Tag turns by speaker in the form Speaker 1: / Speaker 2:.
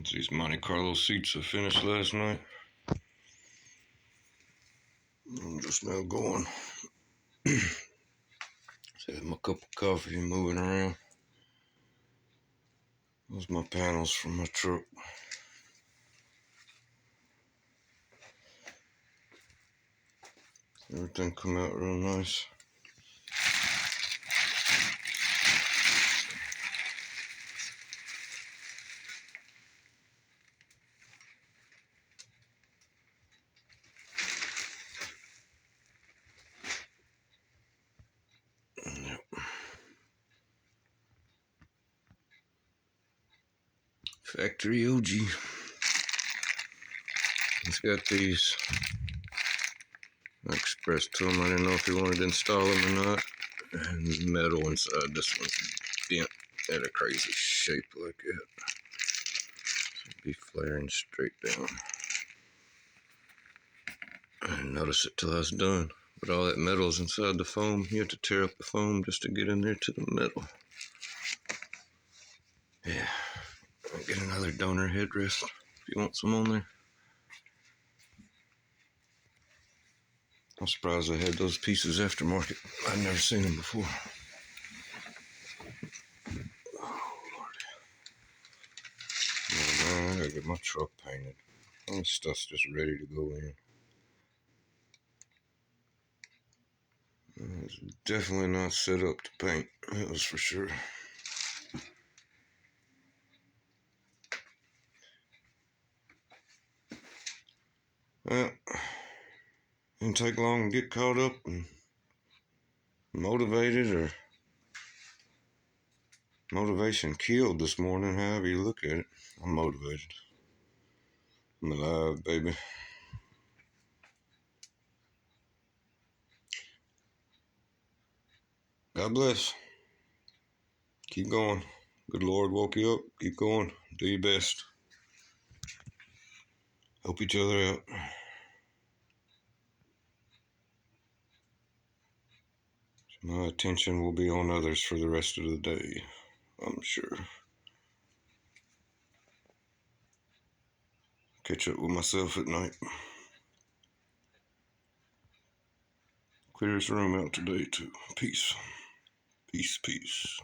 Speaker 1: These Monte Carlo seats I finished last night. I'm just now going. Had my cup of coffee and moving around. Those are my panels from my truck. Everything come out real nice. Yep. Factory OG. It's got these. I expressed to him I didn't know if he wanted to install them or not. And the metal inside this one's bent at a crazy shape like that. It'd be flaring straight down. I didn't notice it till I was done. But all that metal's inside the foam. You have to tear up the foam just to get in there to the metal. Yeah. I'll get another donor headrest if you want some on there. I'm surprised I had those pieces aftermarket. I've never seen them before. Oh, Lord. Oh, man, I gotta get my truck painted. All this stuff's just ready to go in. It's definitely not set up to paint. That was for sure. Well, didn't take long to get caught up and motivated, or motivation killed this morning, however you look at it. I'm motivated. I'm alive, baby. God bless. Keep going. Good Lord woke you up. Keep going. Do your best. Help each other out. My attention will be on others for the rest of the day, I'm sure. Catch up with myself at night. Clear this room out today, too. Peace. Peace, peace.